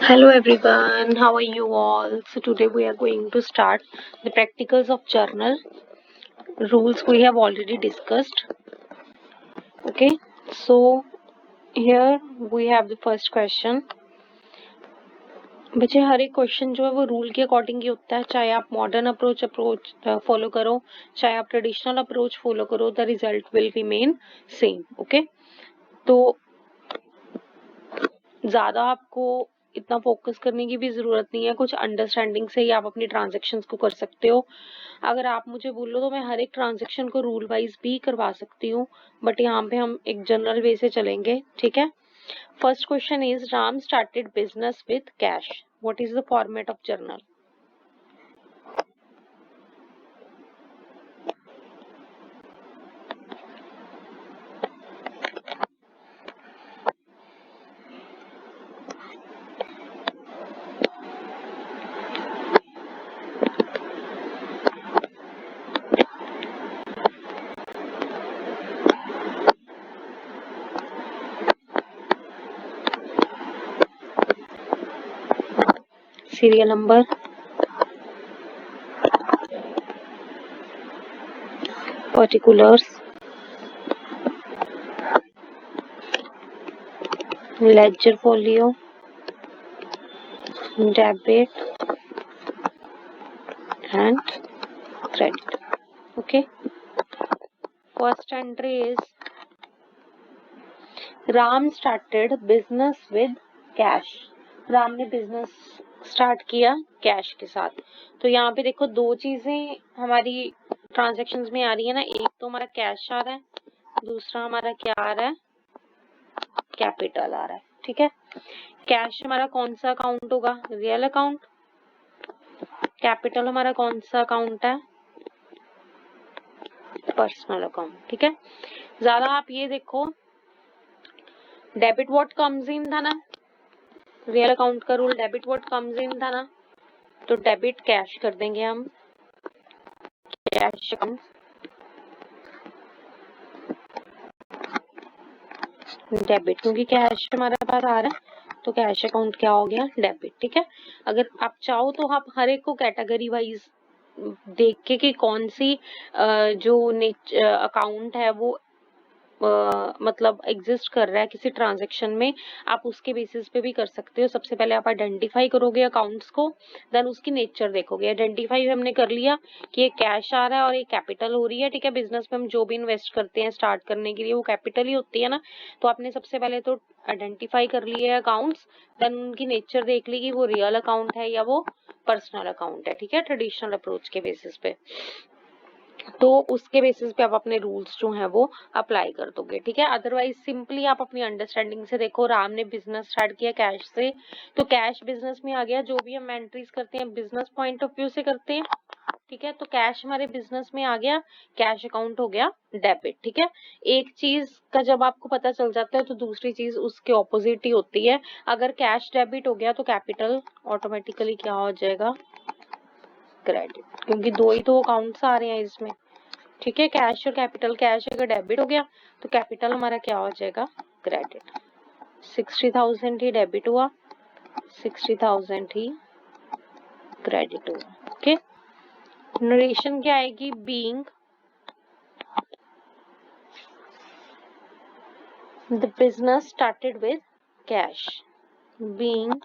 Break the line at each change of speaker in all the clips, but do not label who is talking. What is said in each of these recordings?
Hello everyone, how are you all? So today we are going to start the practicals of journal. Rules we have already discussed. Okay, so here we have the first question. बच्चे हर एक question जो है वो rule के according ही होता है, चाहे आप मॉडर्न अप्रोच फॉलो करो, चाहे आप ट्रेडिशनल अप्रोच फॉलो करो, the result will remain same. Okay, तो ज्यादा आपको इतना फोकस करने की भी जरूरत नहीं है, कुछ अंडरस्टैंडिंग से ही आप अपनी ट्रांजेक्शन्स को कर सकते हो. अगर आप मुझे बोलो तो मैं हर एक ट्रांजेक्शन को रूल वाइज भी करवा सकती हूँ, बट यहाँ पे हम एक जनरल वे से चलेंगे. ठीक है. First question is Ram started business with cash. What is the format of journal? Serial number, particulars, ledger folio, debit and credit. Okay, first entry is Ram started business with cash. Ram ने business start किया cash के साथ. तो यहाँ पे देखो दो चीजें हमारी ट्रांजेक्शन्स में आ रही है ना. एक तो हमारा कैश आ रहा है, दूसरा हमारा क्या आ रहा है, कैपिटल आ रहा है. ठीक है. कैश हमारा कौन सा अकाउंट होगा? Real account. कैपिटल हमारा कौन सा अकाउंट है? Personal account. ठीक है. ज्यादा आप ये देखो, डेबिट व्हाट कम्स इन था ना, रियल अकाउंट का रूल डेबिट व्हाट कम्स इन था ना, तो डेबिट कैश कर देंगे हम. कैश अकाउंट डेबिट, क्योंकि कैश हमारे पास आ रहा है तो कैश अकाउंट क्या हो गया? डेबिट. ठीक है. अगर आप चाहो तो आप हर एक को कैटेगरी वाइज देख के कि कौन सी जो अकाउंट है वो मतलब एग्जिस्ट कर रहा है किसी ट्रांजैक्शन में, आप उसके बेसिस पे भी कर सकते हो. सबसे पहले आप आइडेंटिफाई करोगे अकाउंट्स को, देन उसकी नेचर देखोगे. आइडेंटिफाई हमने कर लिया कि ये कैश आ रहा है और ये कैपिटल हो रही है. ठीक है. बिजनेस में हम जो भी इन्वेस्ट करते हैं स्टार्ट करने के लिए वो कैपिटल ही होती है ना. तो आपने सबसे पहले तो आइडेंटिफाई कर लिए अकाउंट्स, देन उनकी नेचर देख ली कि वो रियल अकाउंट है या वो पर्सनल अकाउंट है. ठीक है. ट्रेडिशनल अप्रोच के बेसिस पे, तो उसके बेसिस पे आप अपने रूल्स जो हैं वो अप्लाई कर दोगे. ठीक है. अदरवाइज सिंपली आप अपनी अंडरस्टैंडिंग से देखो, राम ने बिजनेस स्टार्ट किया कैश से, तो कैश बिजनेस में आ गया. जो भी हम एंट्रीज करते हैं बिजनेस पॉइंट ऑफ व्यू से करते हैं. ठीक है. तो कैश हमारे बिजनेस में आ गया, कैश अकाउंट हो गया डेबिट. ठीक है. एक चीज का जब आपको पता चल जाता है तो दूसरी चीज उसके ऑपोजिट ही होती है. अगर कैश डेबिट हो गया तो कैपिटल ऑटोमेटिकली क्या हो जाएगा? क्रेडिट, क्योंकि दो ही तो अकाउंट्स आ रहे हैं इसमें. ठीक है. कैश और कैपिटल, कैश अगर डेबिट हो गया तो कैपिटल हमारा क्या हो जाएगा? क्रेडिट. 60,000 ही डेबिट हुआ, 60,000 ही क्रेडिट हुआ. ओके. नरेशन क्या आएगी? Being the business started with cash, being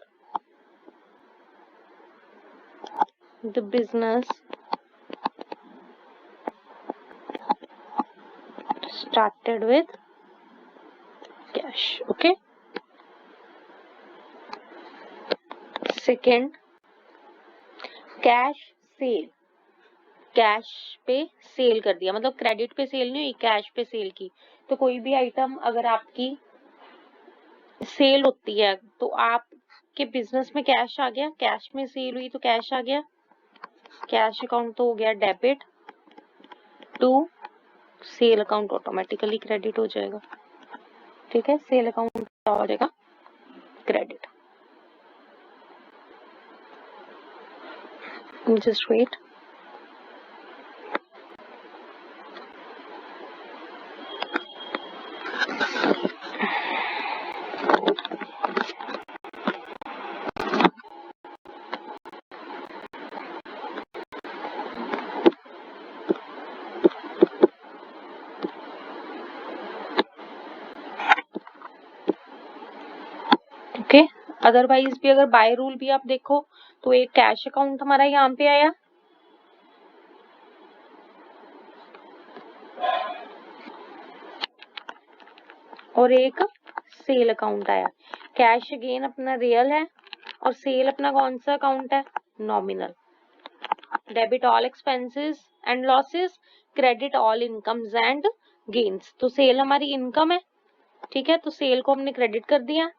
the business started with cash. Okay. Second, cash sale. Cash पे सेल कर दिया, मतलब क्रेडिट पे सेल नहीं हुई, कैश पे सेल की. तो कोई भी आइटम अगर आपकी सेल होती है तो आपके बिजनेस में कैश आ गया, कैश में सेल हुई तो कैश आ गया. कैश अकाउंट तो हो गया debit, to sale account automatically credit हो जाएगा. ठीक है. सेल अकाउंट क्या हो जाएगा? क्रेडिट. Just wait. अदरवाइज भी अगर बाय रूल भी आप देखो तो एक कैश अकाउंट हमारा यहाँ पे आया, और एक सेल अकाउंट आया। कैश अगेन अपना रियल है और सेल अपना कौन सा अकाउंट है, nominal. Debit all expenses and losses, credit all incomes and gains. तो सेल हमारी इनकम है, ठीक है, तो सेल को हमने क्रेडिट कर दिया।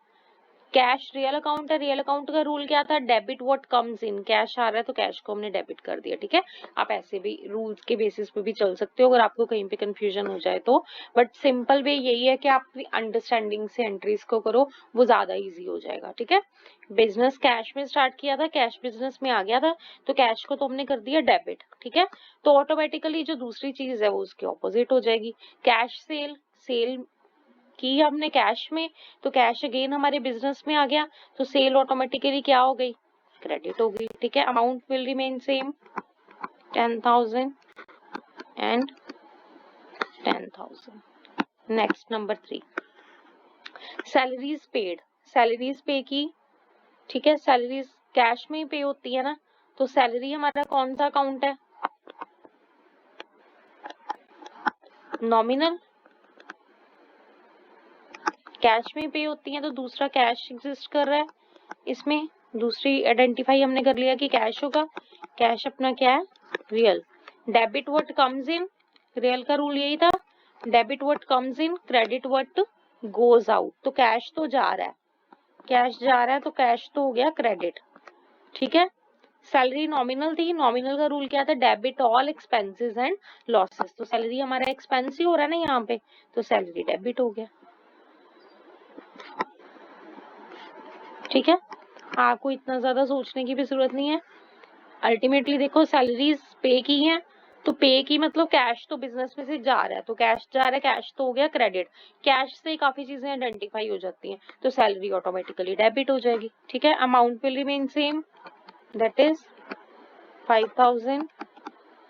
कैश रियल अकाउंट है, रियल अकाउंट का रूल क्या था, debit what comes in. Cash आ रहा है तो कैश को हमने डेबिट कर दिया, ठीक है। आप ऐसे भी रूल्स के बेसिस पे भी चल सकते हो अगर आपको कहीं पे कंफ्यूजन हो जाए तो, बट सिंपल वे यही है कि आप अंडरस्टैंडिंग से एंट्रीज को करो, वो ज्यादा इजी हो जाएगा, ठीक है। बिजनेस कैश में स्टार्ट किया था, कैश बिजनेस में आ गया था, तो कैश को तो हमने कर दिया डेबिट, ठीक है। तो ऑटोमेटिकली जो दूसरी चीज है वो उसके ऑपोजिट हो जाएगी। कैश सेल, सेल की हमने कैश में, तो कैश अगेन हमारे बिजनेस में आ गया, तो सेल ऑटोमेटिकली क्या हो गई, क्रेडिट हो गई, ठीक है। Amount will remain same, 10,000 and 10,000। Next number 3, salaries paid. Salaries पे की, ठीक है, सैलरीज कैश में ही पे होती है ना, तो सैलरी हमारा कौन सा अकाउंट है, नॉमिनल। कैश में पे होती है तो दूसरा कैश एग्जिस्ट कर रहा है इसमें, दूसरी आइडेंटिफाई हमने कर लिया कि कैश होगा। कैश अपना क्या है, real. Debit what comes in, real का रूल यही था, debit what comes in, credit what goes out. तो कैश तो जा रहा है, कैश जा रहा है तो कैश तो हो गया क्रेडिट, ठीक है। सैलरी नॉमिनल थी, नॉमिनल का रूल क्या था, debit all expenses and losses. तो सैलरी हमारा एक्सपेंस ही हो रहा है ना यहाँ पे, तो सैलरी डेबिट हो गया, ठीक है। आपको इतना ज्यादा सोचने की भी जरूरत नहीं है। अल्टीमेटली देखो सैलरीज पे की हैं, तो पे की मतलब कैश तो बिजनेस में से जा रहा है, तो कैश जा रहा है, कैश तो हो गया क्रेडिट। कैश से काफी चीजें आइडेंटिफाई हो जाती हैं, तो सैलरी ऑटोमेटिकली डेबिट हो जाएगी, ठीक है। Amount will remain same, that is 5,000,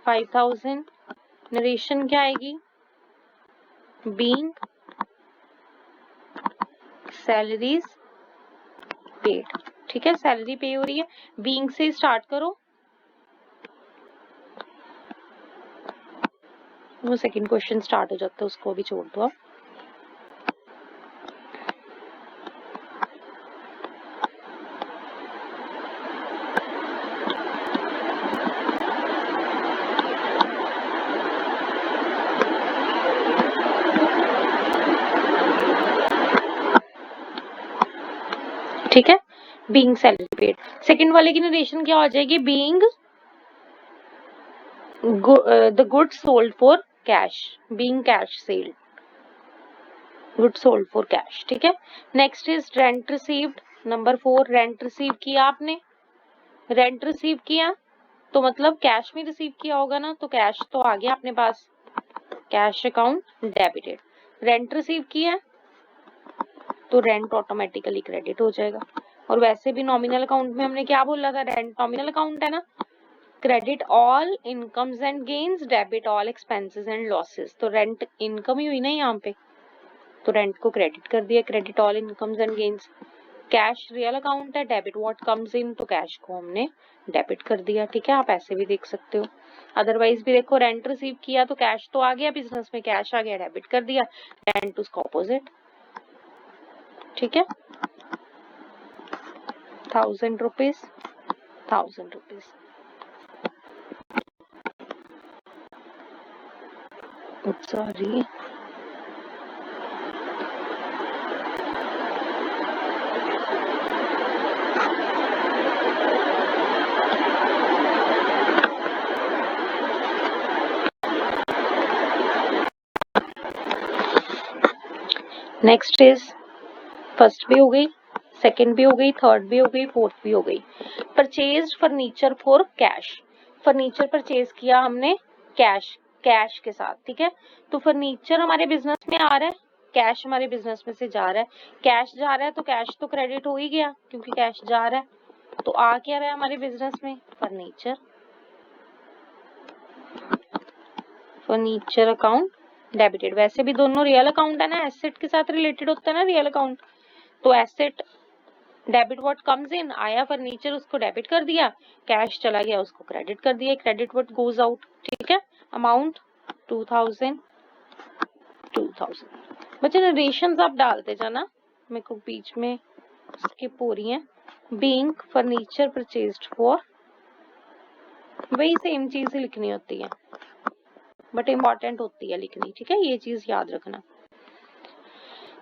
5,000। Narration क्या आएगी, बीइंग सैलरीज पेड, ठीक है। सैलरी पे हो रही है, बीइंग से स्टार्ट करो, वो सेकंड क्वेश्चन स्टार्ट हो जाता है, उसको भी छोड़ दो आप। ठीक है, बीइंग सैलरी पेड। सेकंड वाले की नरेशन क्या हो जाएगी, being the good sold for cash, being cash sailed, good sold for cash, ठीक है। Next is rent received, number 4। Rent receive किया आपने, रेंट रिसीव किया तो मतलब कैश में रिसीव किया होगा ना, तो कैश तो आ गया अपने पास, cash account debited. Rent receive किया तो रेंट ऑटोमेटिकली क्रेडिट हो जाएगा। और वैसे भी नॉमिनल अकाउंट में हमने क्या बोला था, रेंट नॉमिनल अकाउंट है ना, credit all incomes and gains, debit all expenses and losses. तो रेंट इनकम ही हुई ना यहाँ पे, तो रेंट को क्रेडिट कर दिया, credit all incomes and gains. Cash real account है, डेबिट व्हाट कम्स इन, तो कैश को हमने डेबिट कर दिया, ठीक है। आप ऐसे भी देख सकते हो। अदरवाइज भी देखो, रेंट रिसीव किया तो कैश तो आ गया बिजनेस में, कैश आ गया डेबिट कर दिया, रेंट उसका ऑपोजिट, ठीक है। 1,000 rupees, 1,000 rupees. Sorry, next is, first भी हो गई, सेकंड भी हो गई, थर्ड भी हो गई, फोर्थ भी हो गई। Purchase furniture for cash, furniture purchase किया हमने कैश, कैश के साथ, ठीक है। तो फर्नीचर हमारे बिजनेस में आ रहा है, कैश हमारे बिजनेस में से जा रहा है, कैश जा रहा है तो कैश तो क्रेडिट हो ही गया क्योंकि कैश जा रहा है। तो आ क्या रहा है हमारे बिजनेस में, फर्नीचर, फर्नीचर अकाउंट डेबिटेड। वैसे भी दोनों रियल अकाउंट है ना, एसेट के साथ रिलेटेड होता है ना रियल अकाउंट, तो एसेट डेबिट व्हाट कम्स इन, आया फर्नीचर उसको डेबिट कर दिया, कैश चला गया उसको क्रेडिट कर दिया, क्रेडिट व्हाट गोज आउट, ठीक है। अमाउंट 2000, 2000। बच्चे नरेशंस आप डालते जाना, मेरे को बीच में स्किप हो रही है। बीइंग फर्नीचर परचेज्ड फॉर, वही सेम चीज ही लिखनी होती है बट इम्पॉर्टेंट होती है लिखनी, ठीक है, ये चीज याद रखना।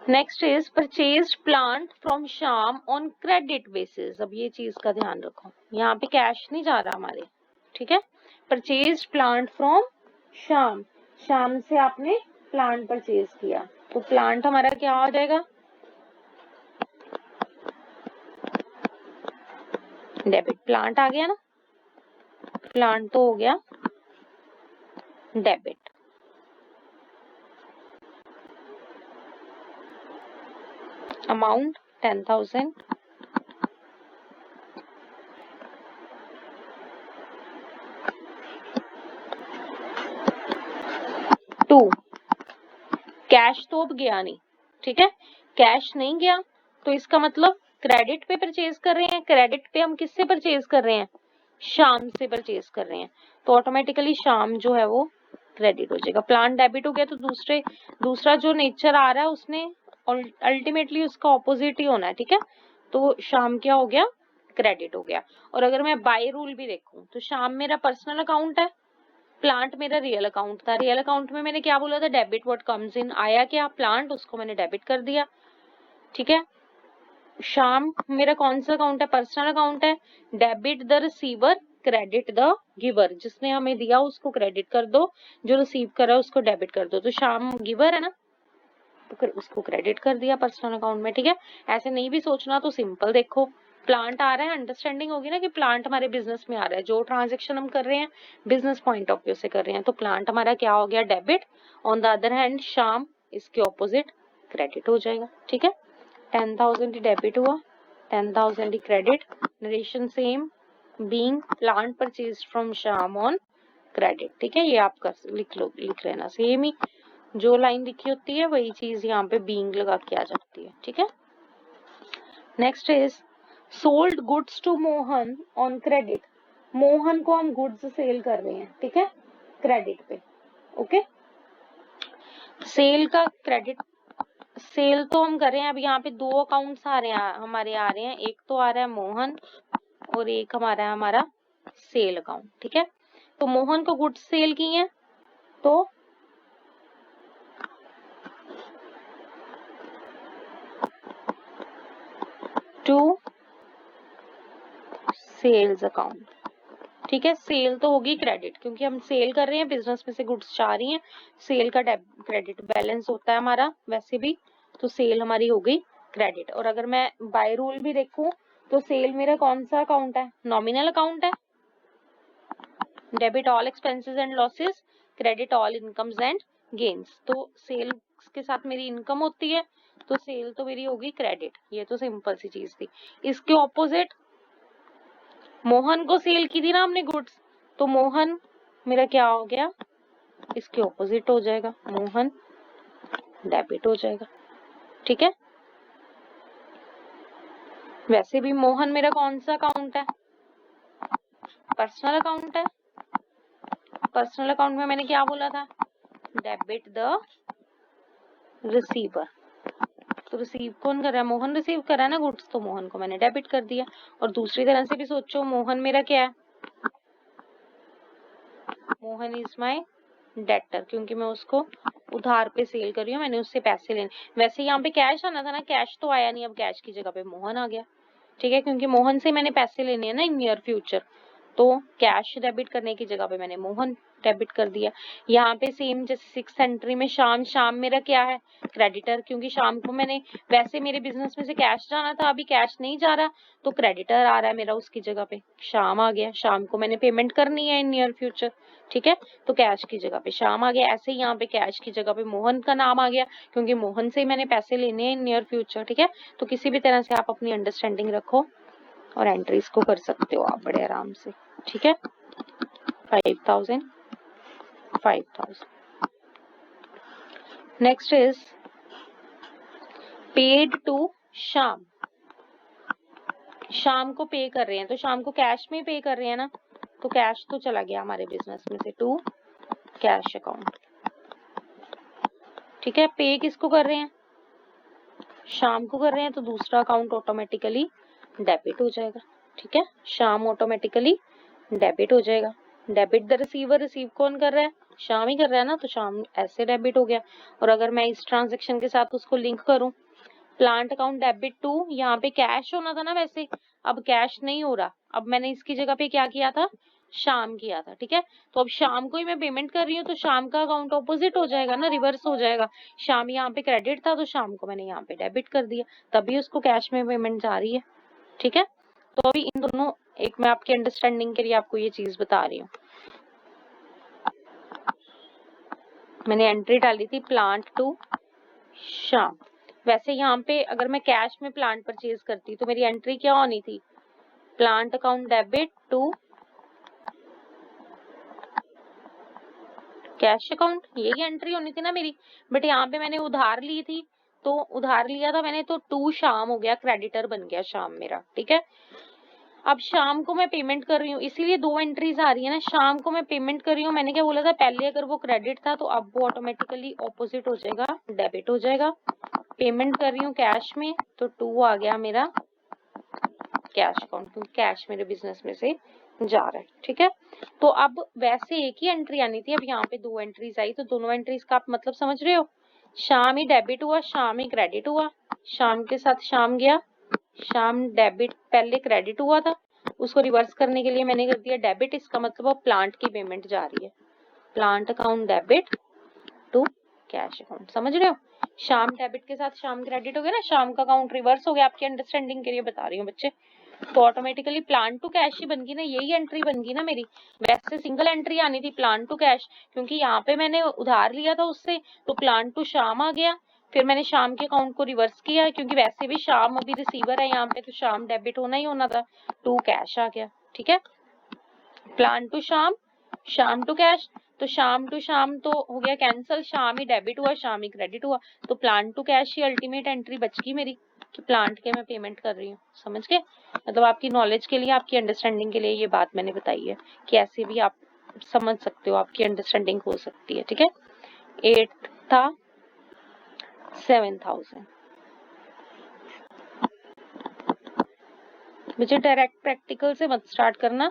Next is purchased plant from Shyam on credit basis. अब ये चीज का ध्यान रखो, यहाँ पे कैश नहीं जा रहा हमारे, ठीक है। Purchased plant from Shyam, Shyam से आपने प्लांट परचेज किया, तो प्लांट हमारा क्या हो जाएगा, डेबिट। प्लांट आ गया ना, प्लांट तो हो गया डेबिट। अमाउंट 10,000। 2 कैश तो अब गया नहीं, ठीक है, कैश नहीं गया तो इसका मतलब क्रेडिट पे परचेज कर रहे हैं, क्रेडिट पे हम किससे परचेज कर रहे हैं, शाम से परचेज कर रहे हैं, तो ऑटोमेटिकली शाम जो है वो क्रेडिट हो जाएगा। प्लान डेबिट हो गया तो दूसरा जो नेचर आ रहा है उसने अल्टीमेटली उसका ऑपोजिट ही होना है, ठीक है, तो शाम क्या हो गया, क्रेडिट हो गया। और अगर मैं बाय रूल भी देखूं तो शाम मेरा पर्सनल अकाउंट है, प्लांट मेरा रियल अकाउंट था, रियल अकाउंट में मैंने क्या बोला था, डेबिट व्हाट कम्स इन, आया क्या प्लांट, उसको मैंने डेबिट कर दिया, ठीक है। शाम मेरा कौन सा अकाउंट है, पर्सनल अकाउंट है, debit the receiver credit the giver, जिसने हमें दिया उसको क्रेडिट कर दो, जो रिसीव कर रहा है उसको डेबिट कर दो, तो शाम गिवर है ना, तो फिर उसको क्रेडिट कर दिया पर्सनल अकाउंट में, ठीक है। ऐसे नहीं भी सोचना तो सिंपल देखो, प्लांट आ रहा है, अंडरस्टैंडिंग होगी ना कि प्लांट हमारे बिजनेस में आ रहा है, जो ट्रांजेक्शन हम कर रहे हैं बिजनेस पॉइंट ऑफ व्यू से कर रहे हैं, तो प्लांट हमारा क्या हो गया, debit. On the other hand शाम इसके ऑपोजिट क्रेडिट हो जाएगा, ठीक है। 10,000 ही डेबिट हुआ, 10,000 ही credit, narration same, being plant purchase from Shyam on credit, ठीक है, ये आप लिख लेना सेम ही, जो लाइन लिखी होती है वही चीज यहाँ पे बीइंग लगा के आ जाती है, ठीक है। Next is sold goods to Mohan on credit, Mohan को हम गुड्स सेल कर रहे हैं, ठीक है, क्रेडिट पे, ओके। सेल का क्रेडिट, सेल तो हम कर रहे हैं, अब यहाँ पे 2 अकाउंट्स आ रहे हैं हमारे, आ रहे हैं, एक तो आ रहा है मोहन और एक हमारा सेल अकाउंट, ठीक है। तो मोहन को गुड्स सेल की है तो टू सेल्स अकाउंट, ठीक है। सेल तो होगी क्रेडिट, क्योंकि हम सेल कर रहे हैं, बिजनेस में से गुड्स जा रही हैं, सेल का क्रेडिट बैलेंस होता है हमारा वैसे भी, तो सेल हमारी हो गई क्रेडिट। और अगर मैं बाय रूल भी देखूं तो सेल मेरा कौन सा अकाउंट है, नॉमिनल अकाउंट है, debit all expenses and losses, credit all incomes and gains, तो सेल के साथ मेरी इनकम होती है, तो सेल तो मेरी होगी क्रेडिट, ये तो सिंपल सी चीज थी। इसके ऑपोजिट मोहन को सेल की थी ना हमने गुड्स, तो मोहन मेरा क्या हो गया, इसके ऑपोजिट हो जाएगा, मोहन डेबिट हो जाएगा, ठीक है। वैसे भी मोहन मेरा कौन सा अकाउंट है, पर्सनल अकाउंट है, पर्सनल अकाउंट में मैंने क्या बोला था, डेबिट द रिसीवर, तो रिसीव कौन कर रहा है, मोहन रिसीव कर रहा है ना गुड्स, तो मोहन को मैंने डेबिट कर दिया। और दूसरी तरह से भी सोचो, मोहन मेरा क्या है, मोहन इज माई डेटर, क्योंकि मैं उसको उधार पे सेल कर रही हूँ, मैंने उससे पैसे लेने, वैसे यहाँ पे कैश आना था ना, कैश तो आया नहीं, अब कैश की जगह पे मोहन आ गया, ठीक है, क्योंकि मोहन से मैंने पैसे लेने हैं ना इन नियर फ्यूचर, तो कैश डेबिट करने की जगह पे मैंने मोहन डेबिट कर दिया। यहाँ पे सेम जैसे 6th एंट्री में शाम, शाम मेरा क्या है, क्रेडिटर, क्योंकि शाम को मैंने, वैसे मेरे बिजनेस में से कैश जाना था, अभी कैश नहीं जा रहा, तो क्रेडिटर आ रहा है मेरा, उसकी जगह पे शाम आ गया, शाम को मैंने पेमेंट करनी है इन नियर फ्यूचर, ठीक है, तो कैश की जगह पे शाम आ गया। ऐसे ही यहाँ पे कैश की जगह पे मोहन का नाम आ गया, क्योंकि मोहन से ही मैंने पैसे लेने हैं इन नियर फ्यूचर, ठीक है। तो किसी भी तरह से आप अपनी अंडरस्टैंडिंग रखो और एंट्रीज को कर सकते हो आप बड़े आराम से, ठीक है। 5,000, 5,000। नेक्स्ट इज पेड टू शाम, शाम को पे कर रहे हैं तो शाम को कैश में पे कर रहे हैं ना, तो कैश तो चला गया हमारे बिजनेस में से टू कैश अकाउंट। ठीक है, पे किसको कर रहे हैं, शाम को कर रहे हैं, तो दूसरा अकाउंट ऑटोमेटिकली डेबिट हो जाएगा। ठीक है, शाम ऑटोमेटिकली डेबिट हो जाएगा। डेबिट द रिसीवर, रिसीव कौन कर रहा है, शाम ही कर रहा है ना, तो शाम ऐसे डेबिट हो गया। और अगर मैं इस ट्रांजेक्शन के साथ उसको लिंक करूं, प्लांट अकाउंट डेबिट टू, यहाँ पे कैश होना था ना वैसे, अब कैश नहीं हो रहा, अब मैंने इसकी जगह पे क्या किया था, शाम किया था। ठीक है, तो अब शाम को ही मैं पेमेंट कर रही हूँ, तो शाम का अकाउंट ऑपोजिट हो जाएगा ना, रिवर्स हो जाएगा। शाम यहाँ पे क्रेडिट था, तो शाम को मैंने यहाँ पे डेबिट कर दिया, तभी उसको कैश में पेमेंट जा रही है। ठीक है, तो अभी इन दोनों, एक मैं आपकी अंडरस्टैंडिंग के लिए आपको ये चीज बता रही हूँ। मैंने एंट्री डाली थी प्लांट टू शाम। वैसे यहाँ पे अगर मैं कैश में प्लांट परचेज करती तो मेरी एंट्री क्या होनी थी, plant account debit to cash account, यही एंट्री होनी थी ना मेरी। बट यहाँ पे मैंने उधार ली थी, तो उधार लिया था मैंने, तो टू शाम हो गया, क्रेडिटर बन गया शाम मेरा। ठीक है, अब शाम को मैं पेमेंट कर रही हूँ, इसीलिए दो एंट्रीज आ रही है ना, शाम को मैं पेमेंट कर रही हूँ। मैंने क्या बोला था पहले, अगर वो क्रेडिट था तो अब वो ऑटोमेटिकली ऑपोजिट हो जाएगा, डेबिट हो जाएगा। पेमेंट कर रही हूँ कैश में, तो टू आ गया मेरा कैश अकाउंट, क्योंकि कैश मेरे बिजनेस में से जा रहा है। ठीक है, तो अब वैसे एक ही एंट्री आनी थी, अब यहाँ पे दो एंट्रीज आई, तो दोनों एंट्रीज का आप मतलब समझ रहे हो, शाम ही डेबिट हुआ, शाम ही क्रेडिट हुआ, शाम के साथ शाम गया, शाम डेबिट, पहले क्रेडिट हुआ था, उसको रिवर्स करने के लिए मैंने कर दिया डेबिट, इसका मतलब वो प्लांट की पेमेंट जा रही है, plant account debit to cash account. समझ रहे हो, शाम डेबिट के साथ शाम क्रेडिट हो गया ना, शाम का अकाउंट रिवर्स हो गया, आपकी अंडरस्टैंडिंग के लिए बता रही हूँ बच्चे। तो ऑटोमेटिकली प्लान टू कैश ही बन गई ना, यही एंट्री बन गई ना मेरी। वैसे सिंगल एंट्री आनी थी प्लान टू कैश, क्योंकि यहाँ पे मैंने उधार लिया था उससे, तो प्लान टू शाम आ गया। फिर मैंने शाम के अकाउंट को रिवर्स किया, क्योंकि वैसे भी शाम अभी रिसीवर है यहाँ पे, तो शाम डेबिट होना ही होना था, टू कैश आ गया। ठीक है, प्लान टू शाम, शाम टू कैश, तो शाम टू शाम तो हो गया कैंसल, शाम ही डेबिट हुआ, शाम ही क्रेडिट हुआ, तो प्लान टू कैश ही अल्टीमेट एंट्री बच गई मेरी, कि प्लांट के मैं पेमेंट कर रही हूँ। समझ गए, मतलब आपकी नॉलेज के लिए, आपकी अंडरस्टैंडिंग के लिए ये बात मैंने बताई है, कि ऐसे भी आप समझ सकते हो, आपकी अंडरस्टैंडिंग हो सकती है। ठीक है, 8 था 7,000। मुझे डायरेक्ट प्रैक्टिकल से मत स्टार्ट करना,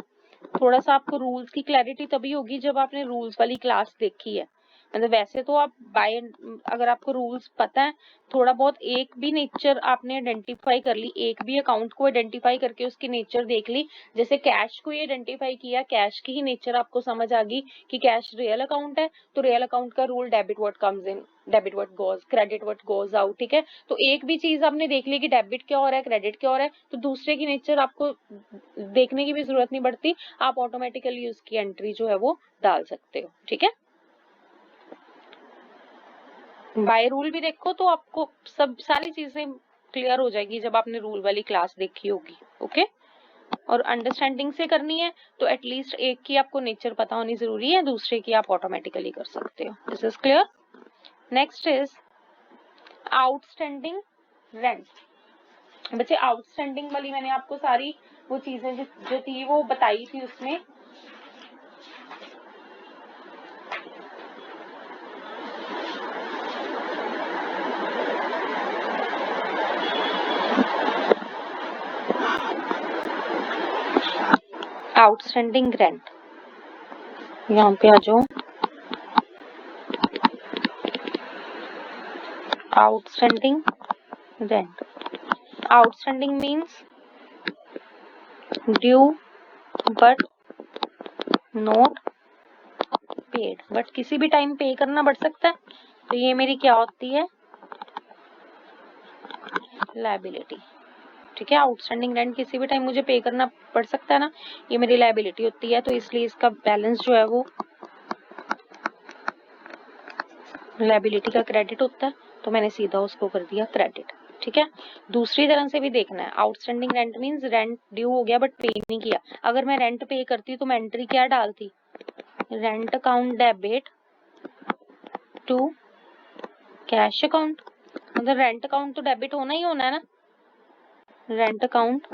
थोड़ा सा आपको रूल्स की क्लैरिटी तभी होगी जब आपने रूल्स वाली क्लास देखी है। मतलब वैसे तो आप बाय, अगर आपको रूल्स पता है थोड़ा बहुत, एक भी नेचर आपने आइडेंटिफाई कर ली, एक भी अकाउंट को आइडेंटिफाई करके उसकी नेचर देख ली, जैसे कैश को ही आइडेंटिफाई किया, कैश की ही नेचर आपको समझ आ गई कि कैश रियल अकाउंट है, तो रियल अकाउंट का rule debit what comes in, debit what goes, credit what goes out. ठीक है, तो एक भी चीज आपने देख ली कि डेबिट क्या हो रहा है, क्रेडिट क्या हो रहा है, तो दूसरे की नेचर आपको देखने की भी जरूरत नहीं पड़ती, आप ऑटोमेटिकली उसकी एंट्री जो है वो डाल सकते हो। ठीक है, बाय रूल भी देखो तो आपको सब सारी चीजें क्लियर हो जाएगी जब आपने रूल वाली क्लास देखी होगी। ओके, और अंडरस्टैंडिंग से करनी है तो एटलीस्ट एक की आपको नेचर पता होनी जरूरी है, दूसरे की आप ऑटोमेटिकली कर सकते हो। This is clear. Next is outstanding rent. बच्चे आउटस्टैंडिंग वाली मैंने आपको सारी वो चीजें जो थी वो बताई थी उसमें। आउटस्टैंडिंग रेंट, यहाँ पे आ जाओ। Outstanding rent, outstanding means due but not paid, but किसी भी टाइम पे करना पड़ सकता है, तो ये मेरी क्या होती है, लायबिलिटी। ठीक है, आउटस्टैंडिंग रेंट किसी भी टाइम मुझे पे करना पड़ सकता है ना, ये मेरी लायबिलिटी होती है, तो इसलिए इसका बैलेंस जो है वो लायबिलिटी का क्रेडिट होता है, तो मैंने सीधा उसको कर दिया क्रेडिट। ठीक है, दूसरी तरह से भी देखना है, outstanding rent means rent due हो गया बट पे नहीं किया। अगर मैं रेंट पे करती तो मैं एंट्री क्या डालती, rent account debit to cash account, मतलब रेंट अकाउंट तो डेबिट होना ही होना है ना, रेंट अकाउंट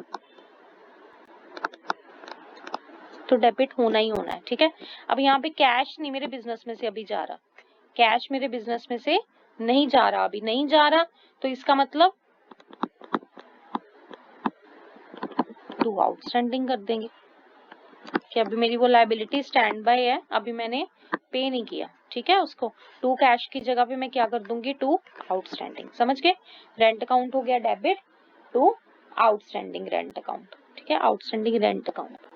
तो डेबिट होना ही होना है, ठीक है। अब यहाँ पे कैश नहीं मेरे बिजनेस में से अभी जा रहा, कैश मेरे बिजनेस में से नहीं जा रहा, अभी नहीं जा रहा, तो इसका मतलब टू आउटस्टैंडिंग कर देंगे कि अभी मेरी वो लायबिलिटी स्टैंड बाय है, अभी मैंने पे नहीं किया, ठीक है। उसको टू कैश की जगह पे मैं क्या कर दूंगी, टू आउटस्टैंडिंग। समझ गए? रेंट अकाउंट हो गया debit to outstanding rent account, ठीक है, outstanding rent account.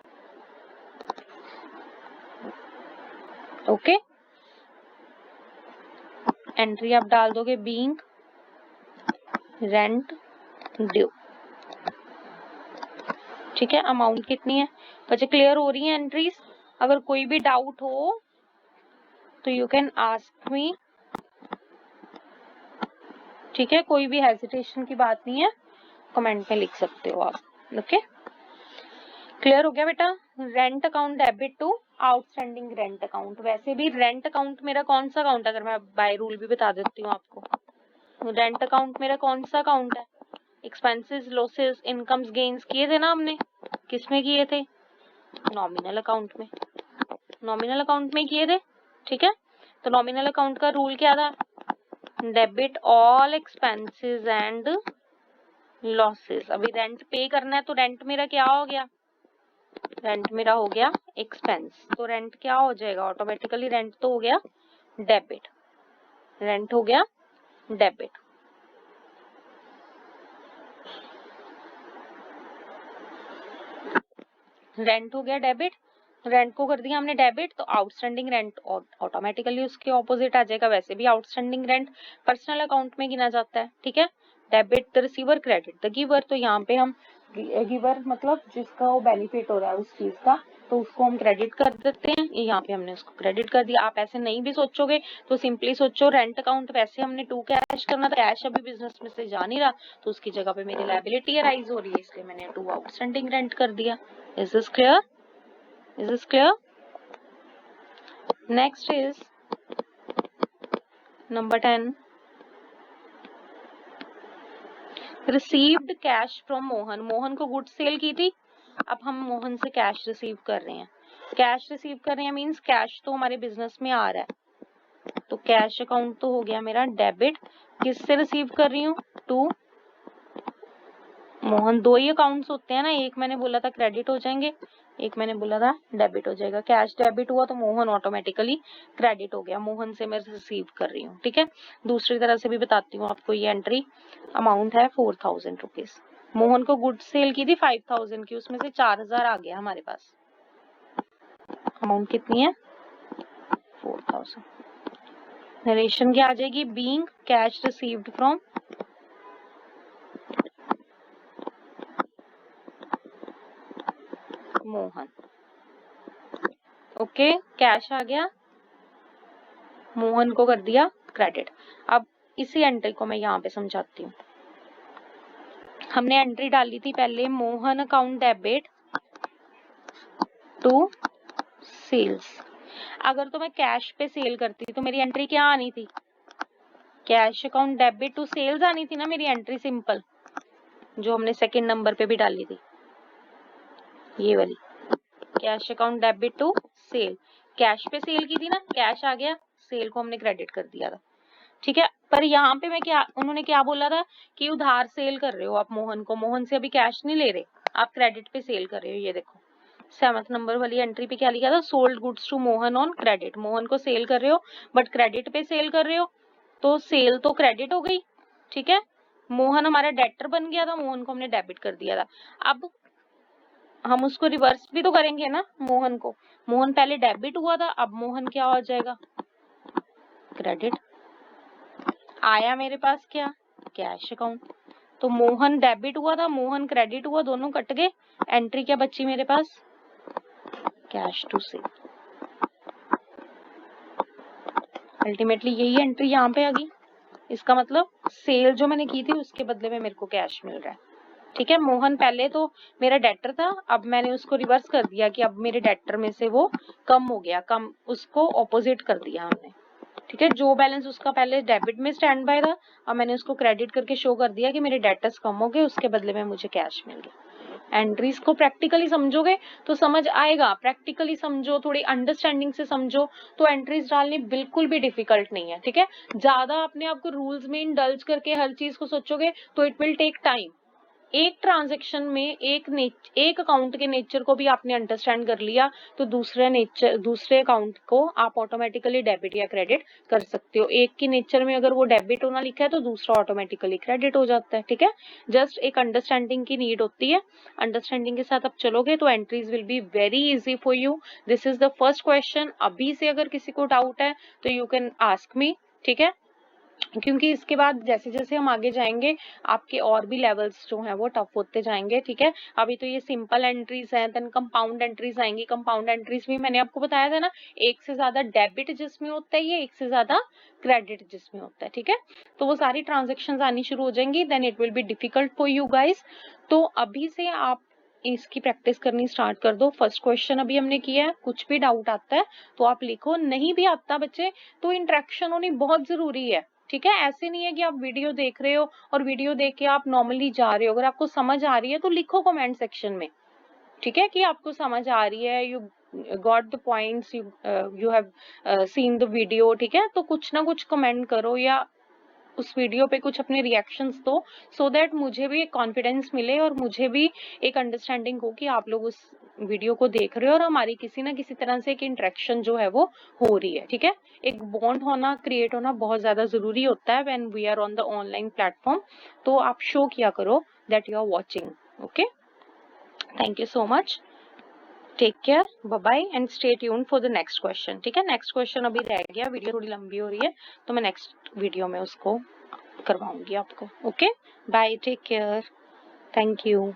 Okay, entry आप डाल दोगे बीइंग रेंट ड्यू, ठीक है। अमाउंट कितनी है बच्चे, क्लियर हो रही है एंट्रीज? अगर कोई भी डाउट हो तो यू कैन आस्क मी, ठीक है, कोई भी हेजिटेशन की बात नहीं है, कमेंट में लिख सकते हो आप। ओके, क्लियर हो गया बेटा? Rent account debit to outstanding rent account. वैसे भी रेंट अकाउंट मेरा कौन सा अकाउंट है, अगर मैं बाय रूल भी बता देती हूँ आपको, रेंट अकाउंट मेरा कौन सा अकाउंट है? एक्सपेंसेस, लॉसेस, इनकम्स, गेन्स किए थे ना हमने, किसमें किए थे? नॉमिनल अकाउंट में, नॉमिनल अकाउंट में किए थे, ठीक है। तो नॉमिनल अकाउंट का रूल क्या था? Debit all expenses and losses. अभी रेंट पे करना है तो रेंट मेरा क्या हो गया, रेंट मेरा हो गया एक्सपेंस, तो रेंट क्या हो जाएगा ऑटोमेटिकली, रेंट तो हो गया डेबिट, रेंट हो गया डेबिट। रेंट हो गया डेबिट, रेंट को कर दिया हमने डेबिट, तो आउटस्टैंडिंग रेंट ऑटोमेटिकली उसके ऑपोजिट आ जाएगा। वैसे भी आउटस्टैंडिंग रेंट पर्सनल अकाउंट में गिना जाता है, ठीक है। Debit the receiver, credit the giver, तो यहाँ पे हम गिवर मतलब जिसका वो बेनिफिट हो रहा है उस चीज का, तो उसको हम क्रेडिट कर देते हैं, यहाँ पे हमने उसको क्रेडिट कर दिया। आप ऐसे नहीं भी सोचोगे तो सिंपली सोचो रेंट अकाउंट वैसे हमने टू कैश करना था, कैश अभी बिजनेस में से जा नहीं रहा, तो उसकी जगह पे मेरी लायबिलिटी अराइज हो रही है, इसलिए मैंने टू आउटस्टैंडिंग रेंट कर दिया। Is this clear? Is this clear? Next is number 10. Received cash from Mohan. Mohan को गुड्स सेल की थी, अब हम मोहन से कैश रिसीव कर रहे हैं। कैश रिसीव कर रहे हैं मीन्स कैश तो हमारे बिजनेस में आ रहा है, तो कैश अकाउंट तो हो गया मेरा डेबिट। किससे रिसीव कर रही हूँ? टू मोहन। दो ही अकाउंट्स होते हैं ना, एक मैंने बोला था क्रेडिट हो जाएंगे, एक मैंने बोला था डेबिट हो जाएगा। कैश डेबिट हुआ तो मोहन ऑटोमेटिकली क्रेडिट हो गया, मोहन से मैं रिसीव कर रही हूँ, ठीक है। दूसरी तरह से भी बताती हूँ आपको, ये एंट्री अमाउंट है 4000 रुपीज। मोहन को गुड सेल की थी 5000 की, उसमें से 4000 आ गया हमारे पास। अमाउंट कितनी है? 4000। नरेशन क्या आ जाएगी? Being cash received from Mohan. Okay, cash आ गया, मोहन को कर दिया क्रेडिट। अब इसी एंट्री को मैं यहाँ पे समझाती हूँ। हमने एंट्री डाली थी पहले Mohan account debit to sales. अगर तो मैं कैश पे सेल करती तो मेरी एंट्री क्या आनी थी? Cash account debit to sales आनी थी ना मेरी एंट्री, सिंपल, जो हमने सेकंड नंबर पे भी डाली थी, ये वाली cash account debit to sale. Cash पे सेल की थी ना, कैश आ गया, सेल को हमने क्रेडिट कर दिया था, ठीक है। पर यहाँ पे मैं क्या, उन्होंने क्या बोला था कि उधार सेल कर रहे हो आप मोहन को, मोहन से अभी कैश नहीं ले रहे, आप क्रेडिट पे सेल कर रहे हो। ये देखो 7th नंबर वाली एंट्री पे क्या लिखा था? Sold goods to Mohan on credit. Mohan को सेल कर रहे हो बट क्रेडिट पे सेल कर रहे हो, तो सेल तो क्रेडिट हो गई, ठीक है। मोहन हमारा डेटर बन गया था, मोहन को हमने डेबिट कर दिया था। अब हम उसको रिवर्स भी तो करेंगे ना, मोहन को, मोहन पहले डेबिट हुआ था, अब मोहन क्या हो जाएगा? क्रेडिट। आया मेरे पास क्या? Cash account. तो मोहन डेबिट हुआ था, मोहन क्रेडिट हुआ, दोनों कट गए, एंट्री क्या बची मेरे पास? Cash to sale. अल्टीमेटली यही एंट्री यहाँ पे आ गई, इसका मतलब सेल जो मैंने की थी उसके बदले में मेरे को कैश मिल रहा है, ठीक है। मोहन पहले तो मेरा डेटर था, अब मैंने उसको रिवर्स कर दिया कि अब मेरे डेटर में से वो कम हो गया, कम, उसको ऑपोजिट कर दिया हमने, ठीक है। जो बैलेंस उसका पहले डेबिट में स्टैंड बाय था, अब मैंने उसको क्रेडिट करके शो कर दिया कि मेरे डेटर्स कम हो गए, उसके बदले में मुझे कैश मिल गया, एंट्रीज को प्रैक्टिकली समझोगे तो समझ आएगा, प्रैक्टिकली समझो, थोड़ी अंडरस्टैंडिंग से समझो तो एंट्रीज डालनी बिल्कुल भी डिफिकल्ट नहीं है, ठीक है। ज्यादा अपने आप को रूल्स में इंडल्ज करके हर चीज को सोचोगे तो इट विल टेक टाइम। एक ट्रांजैक्शन में एक अकाउंट के नेचर को भी आपने अंडरस्टैंड कर लिया तो दूसरे अकाउंट को आप ऑटोमेटिकली डेबिट या क्रेडिट कर सकते हो। एक की नेचर में अगर वो डेबिट होना लिखा है तो दूसरा ऑटोमेटिकली क्रेडिट हो जाता है, ठीक है। जस्ट एक अंडरस्टैंडिंग की नीड होती है, अंडरस्टैंडिंग के साथ आप चलोगे तो entries will be very easy for you. This is the first question. अभी से अगर किसी को डाउट है तो यू कैन आस्क मी, ठीक है, क्योंकि इसके बाद जैसे जैसे हम आगे जाएंगे आपके और भी लेवल्स जो हैं वो टफ होते जाएंगे, ठीक है। अभी तो ये सिंपल एंट्रीज हैं, देन कंपाउंड एंट्रीज आएंगी। कंपाउंड एंट्रीज भी मैंने आपको बताया था ना, एक से ज्यादा डेबिट जिसमें होता है ये, एक से ज्यादा क्रेडिट जिसमें होता है, ठीक है। तो वो सारी ट्रांजेक्शन आनी शुरू हो जाएंगी, then it will be difficult for you guys. तो अभी से आप इसकी प्रैक्टिस करनी स्टार्ट कर दो। फर्स्ट क्वेश्चन अभी हमने किया है, कुछ भी डाउट आता है तो आप लिखो, नहीं भी आता बच्चे तो इंटरेक्शन होनी बहुत जरूरी है, ठीक है। ऐसे नहीं है कि आप वीडियो देख रहे हो और वीडियो देख के आप नॉर्मली जा रहे हो। अगर आपको समझ आ रही है तो लिखो कमेंट सेक्शन में, ठीक है, कि आपको समझ आ रही है, you got the points, you have seen the video, ठीक है। तो कुछ ना कुछ कमेंट करो या उस वीडियो पे कुछ अपने रिएक्शंस दो, सो दैट मुझे भी एक कॉन्फिडेंस मिले और मुझे भी एक अंडरस्टैंडिंग हो कि आप लोग उस वीडियो को देख रहे हो और हमारी किसी ना किसी तरह से एक इंटरेक्शन जो है वो हो रही है, ठीक है। एक बॉन्ड होना, क्रिएट होना बहुत ज्यादा जरूरी होता है when we are on the online platform. तो आप शो किया करो that you are watching. Okay, thank you so much, take care, bye bye and stay tuned for the next question, ठीक है। नेक्स्ट क्वेश्चन अभी रह गया, वीडियो थोड़ी लंबी हो रही है तो मैं नेक्स्ट वीडियो में उसको करवाऊंगी आपको। Okay, bye, take care, thank you.